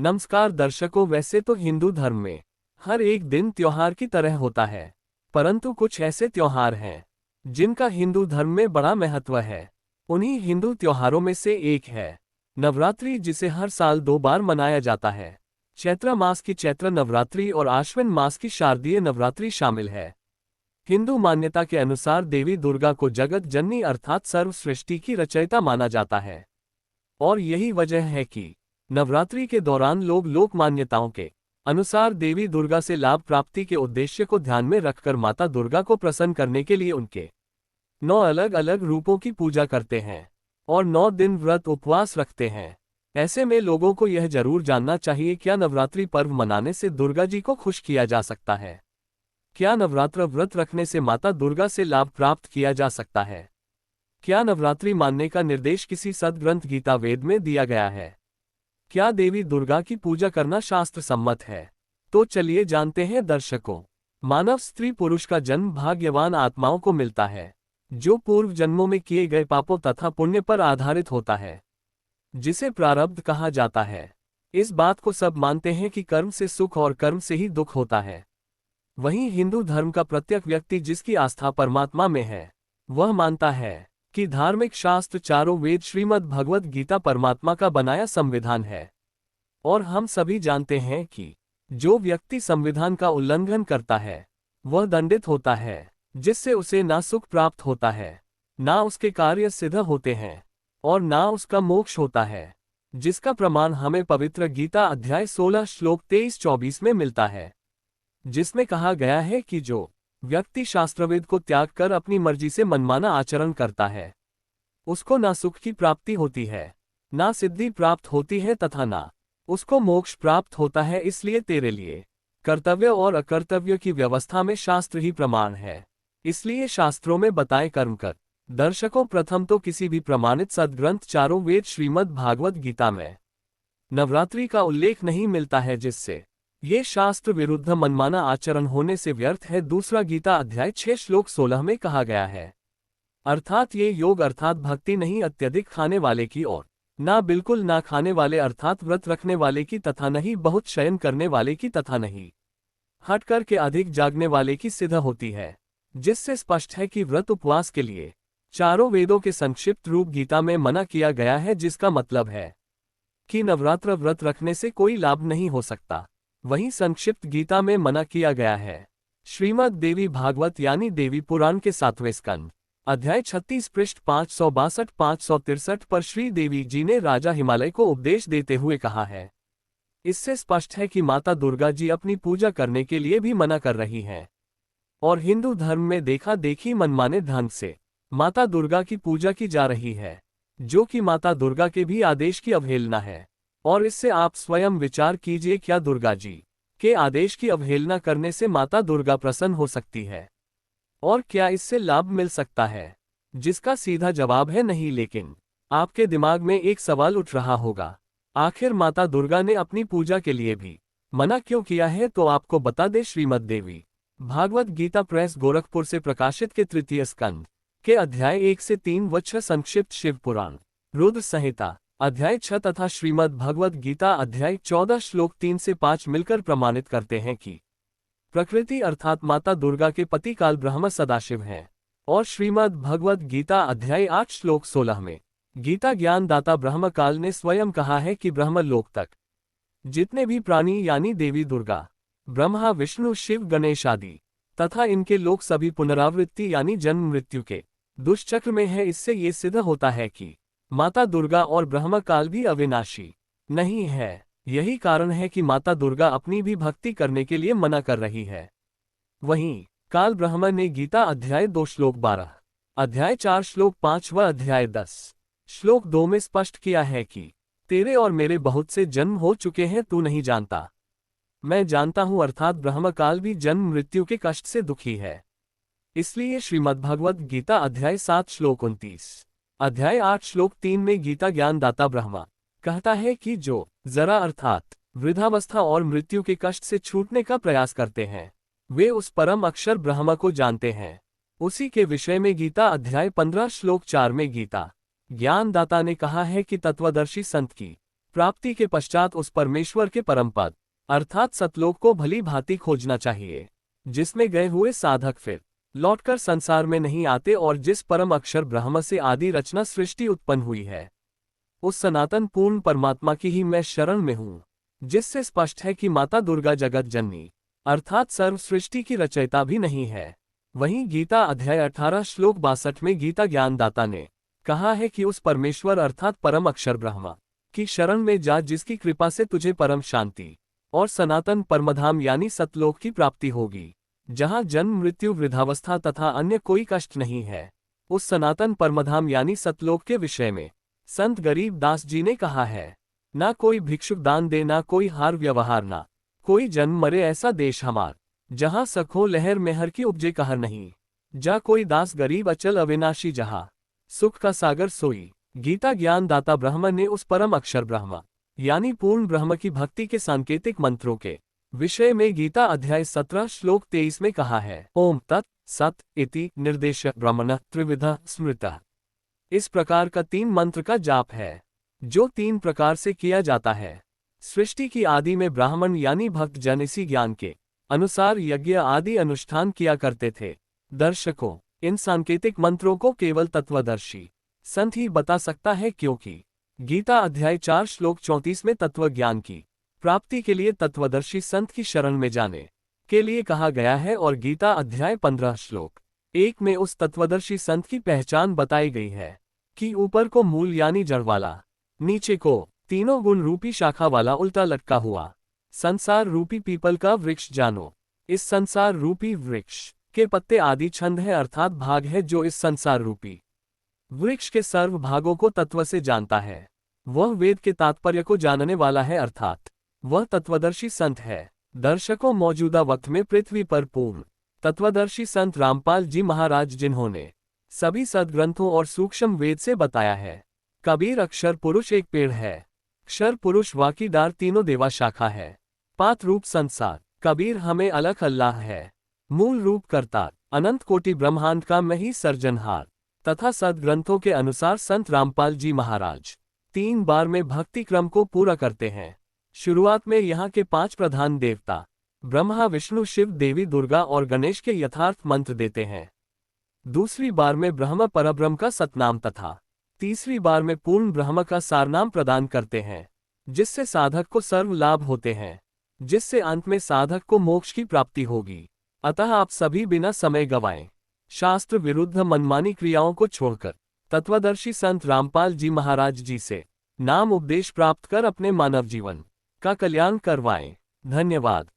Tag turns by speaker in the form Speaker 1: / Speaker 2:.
Speaker 1: नमस्कार दर्शकों, वैसे तो हिंदू धर्म में हर एक दिन त्योहार की तरह होता है, परंतु कुछ ऐसे त्योहार हैं जिनका हिंदू धर्म में बड़ा महत्व है। उन्हीं हिंदू त्योहारों में से एक है नवरात्रि, जिसे हर साल 2 बार मनाया जाता है। चैत्र मास की चैत्र नवरात्रि और आश्विन मास की शारदीय नवरात्रि शामिल है। हिंदू मान्यता के अनुसार देवी दुर्गा को जगत जननी अर्थात सर्व सृष्टि की रचयिता माना जाता है, और यही वजह है कि नवरात्रि के दौरान लोग लोक मान्यताओं के अनुसार देवी दुर्गा से लाभ प्राप्ति के उद्देश्य को ध्यान में रखकर माता दुर्गा को प्रसन्न करने के लिए उनके 9 अलग अलग रूपों की पूजा करते हैं और 9 दिन व्रत उपवास रखते हैं। ऐसे में लोगों को यह जरूर जानना चाहिए, क्या नवरात्रि पर्व मनाने से दुर्गा जी को खुश किया जा सकता है? क्या नवरात्र व्रत रखने से माता दुर्गा से लाभ प्राप्त किया जा सकता है? क्या नवरात्रि मानने का निर्देश किसी सद्ग्रंथ गीता वेद में दिया गया है? क्या देवी दुर्गा की पूजा करना शास्त्र सम्मत है? तो चलिए जानते हैं दर्शकों। मानव स्त्री पुरुष का जन्म भाग्यवान आत्माओं को मिलता है, जो पूर्व जन्मों में किए गए पापों तथा पुण्य पर आधारित होता है, जिसे प्रारब्ध कहा जाता है। इस बात को सब मानते हैं कि कर्म से सुख और कर्म से ही दुख होता है। वहीं हिंदू धर्म का प्रत्येक व्यक्ति जिसकी आस्था परमात्मा में है, वह मानता है कि धार्मिक शास्त्र चारों वेद श्रीमद् भगवद गीता परमात्मा का बनाया संविधान है। और हम सभी जानते हैं कि जो व्यक्ति संविधान का उल्लंघन करता है वह दंडित होता है, जिससे उसे ना सुख प्राप्त होता है, ना उसके कार्य सिद्ध होते हैं और ना उसका मोक्ष होता है, जिसका प्रमाण हमें पवित्र गीता अध्याय 16 श्लोक 23-24 में मिलता है, जिसमें कहा गया है कि जो व्यक्ति शास्त्रवेद को त्याग कर अपनी मर्जी से मनमाना आचरण करता है, उसको ना सुख की प्राप्ति होती है, ना सिद्धि प्राप्त होती है तथा ना उसको मोक्ष प्राप्त होता है। इसलिए तेरे लिए कर्तव्य और अकर्तव्य की व्यवस्था में शास्त्र ही प्रमाण है, इसलिए शास्त्रों में बताए कर्म कर। दर्शकों, प्रथम तो किसी भी प्रमाणित सद्ग्रंथ चारों वेद श्रीमद् भागवत गीता में नवरात्रि का उल्लेख नहीं मिलता है, जिससे ये शास्त्र विरुद्ध मनमाना आचरण होने से व्यर्थ है। दूसरा, गीता अध्याय 6 श्लोक 16 में कहा गया है, अर्थात ये योग अर्थात भक्ति नहीं अत्यधिक खाने वाले की और ना बिल्कुल ना खाने वाले अर्थात व्रत रखने वाले की तथा नहीं बहुत शयन करने वाले की तथा नहीं हट कर के अधिक जागने वाले की सिद्ध होती है, जिससे स्पष्ट है कि व्रत उपवास के लिए चारों वेदों के संक्षिप्त रूप गीता में मना किया गया है, जिसका मतलब है कि नवरात्र व्रत रखने से कोई लाभ नहीं हो सकता। वहीं संक्षिप्त गीता में मना किया गया है श्रीमद् देवी भागवत यानी देवी पुराण के 7वें स्कंद अध्याय 36 पृष्ठ 562-563 पर श्री देवी जी ने राजा हिमालय को उपदेश देते हुए कहा है। इससे स्पष्ट है कि माता दुर्गा जी अपनी पूजा करने के लिए भी मना कर रही हैं, और हिंदू धर्म में देखा देखी मनमाने ढंग से माता दुर्गा की पूजा की जा रही है, जो कि माता दुर्गा के भी आदेश की अवहेलना है। और इससे आप स्वयं विचार कीजिए, क्या दुर्गा जी के आदेश की अवहेलना करने से माता दुर्गा प्रसन्न हो सकती है? और क्या इससे लाभ मिल सकता है? जिसका सीधा जवाब है नहीं। लेकिन आपके दिमाग में एक सवाल उठ रहा होगा, आखिर माता दुर्गा ने अपनी पूजा के लिए भी मना क्यों किया है? तो आपको बता दे, श्रीमद् देवी भागवत गीता प्रेस गोरखपुर से प्रकाशित के 3 स्कंद के अध्याय 1 से 3 व 6 संक्षिप्त शिव पुराण रुद्र संहिता अध्याय 6 तथा श्रीमद् भगवद गीता अध्याय 14 श्लोक 3 से 5 मिलकर प्रमाणित करते हैं कि प्रकृति अर्थात माता दुर्गा के पति काल ब्रह्म सदाशिव हैं, और श्रीमद् भगवद गीता अध्याय 8 श्लोक 16 में गीता ज्ञान दाता ब्रह्म काल ने स्वयं कहा है कि ब्रह्म लोक तक जितने भी प्राणी यानी देवी दुर्गा, ब्रह्मा, विष्णु, शिव, गणेश आदि तथा इनके लोग सभी पुनरावृत्ति यानी जन्म मृत्यु के दुष्चक्र में है। इससे ये सिद्ध होता है कि माता दुर्गा और ब्रह्म काल भी अविनाशी नहीं है। यही कारण है कि माता दुर्गा अपनी भी भक्ति करने के लिए मना कर रही है। वहीं काल ब्रह्म ने गीता अध्याय 2 श्लोक 12, अध्याय 4 श्लोक 5 व अध्याय 10 श्लोक 2 में स्पष्ट किया है कि तेरे और मेरे बहुत से जन्म हो चुके हैं, तू नहीं जानता, मैं जानता हूं। अर्थात ब्रह्म काल भी जन्म मृत्यु के कष्ट से दुखी है। इसलिए श्रीमद्भगवद गीता अध्याय 7 श्लोक 29, अध्याय 8 श्लोक 3 में गीता ज्ञान दाता ब्रह्मा कहता है कि जो जरा अर्थात वृद्धावस्था और मृत्यु के कष्ट से छूटने का प्रयास करते हैं, वे उस परम अक्षर ब्रह्म को जानते हैं। उसी के विषय में गीता अध्याय 15 श्लोक 4 में गीता ज्ञान दाता ने कहा है कि तत्वदर्शी संत की प्राप्ति के पश्चात उस परमेश्वर के परम पद अर्थात सतलोक को भली भांति खोजना चाहिए, जिसमें गए हुए साधक फिर लौटकर संसार में नहीं आते और जिस परम अक्षर ब्रह्म से आदि रचना सृष्टि उत्पन्न हुई है, उस सनातन पूर्ण परमात्मा की ही मैं शरण में हूँ, जिससे स्पष्ट है कि माता दुर्गा जगत जननी अर्थात सर्व सृष्टि की रचयिता भी नहीं है। वहीं गीता अध्याय 18 श्लोक 62 में गीता ज्ञानदाता ने कहा है कि उस परमेश्वर अर्थात परम अक्षर ब्रह्मा की शरण में जा, जिसकी कृपा से तुझे परम शांति और सनातन परमधाम यानी सतलोक की प्राप्ति होगी, जहां जन्म मृत्यु वृद्धावस्था तथा अन्य कोई कष्ट नहीं है। उस सनातन परमधाम यानी सतलोक के विषय में संत गरीब दास जी ने कहा है, ना कोई भिक्षुक दान दे, ना कोई हार व्यवहार, ना कोई जन्म मरे ऐसा देश हमार, जहां सखो लहर मेहर की उपजे कहर नहीं, जा कोई दास गरीब अचल अविनाशी, जहां सुख का सागर सोई। गीता ज्ञान दाता ब्रह्म ने उस परम अक्षर ब्रह्म यानी पूर्ण ब्रह्म की भक्ति के सांकेतिक मंत्रों के विषय में गीता अध्याय 17 श्लोक 23 में कहा है, ओम तत् सत इति निर्देश ब्रह्मण त्रिविध स्मृतः। इस प्रकार का 3 मंत्र का जाप है, जो 3 प्रकार से किया जाता है। सृष्टि की आदि में ब्राह्मण यानी भक्त जन इसी ज्ञान के अनुसार यज्ञ आदि अनुष्ठान किया करते थे। दर्शकों, इन सांकेतिक मंत्रों को केवल तत्वदर्शी संत ही बता सकता है, क्योंकि गीता अध्याय 4 श्लोक 34 में तत्व ज्ञान की प्राप्ति के लिए तत्वदर्शी संत की शरण में जाने के लिए कहा गया है, और गीता अध्याय 15 श्लोक 1 में उस तत्वदर्शी संत की पहचान बताई गई है कि ऊपर को मूल यानी जड़ वाला, नीचे को तीनों गुण रूपी शाखा वाला उल्टा लटका हुआ संसार रूपी पीपल का वृक्ष जानो। इस संसार रूपी वृक्ष के पत्ते आदि छंद है अर्थात भाग है, जो इस संसार रूपी वृक्ष के सर्व भागों को तत्व से जानता है, वह वेद के तात्पर्य को जानने वाला है, अर्थात वह तत्वदर्शी संत है। दर्शकों, मौजूदा वक्त में पृथ्वी पर पूर्ण तत्वदर्शी संत रामपाल जी महाराज, जिन्होंने सभी सदग्रंथों और सूक्ष्म वेद से बताया है। कबीर अक्षर पुरुष एक पेड़ है, अक्षर पुरुष वाकीदार तीनों देवा शाखा है, पात रूप संसार कबीर हमें अलख अल्लाह है, मूल रूप करता अनंत कोटि ब्रह्मांड का मैं ही सर्जनहार। तथा सदग्रंथों के अनुसार संत रामपाल जी महाराज 3 बार में भक्ति क्रम को पूरा करते हैं। शुरुआत में यहाँ के 5 प्रधान देवता ब्रह्मा विष्णु शिव देवी दुर्गा और गणेश के यथार्थ मंत्र देते हैं। दूसरी बार में ब्रह्म परब्रह्म का सतनाम तथा तीसरी बार में पूर्ण ब्रह्म का सारनाम प्रदान करते हैं, जिससे साधक को सर्व लाभ होते हैं, जिससे अंत में साधक को मोक्ष की प्राप्ति होगी। अतः आप सभी बिना समय गंवाएं शास्त्र विरुद्ध मनमानी क्रियाओं को छोड़कर तत्वदर्शी संत रामपाल जी महाराज जी से नाम उपदेश प्राप्त कर अपने मानव जीवन का कल्याण करवाएं। धन्यवाद।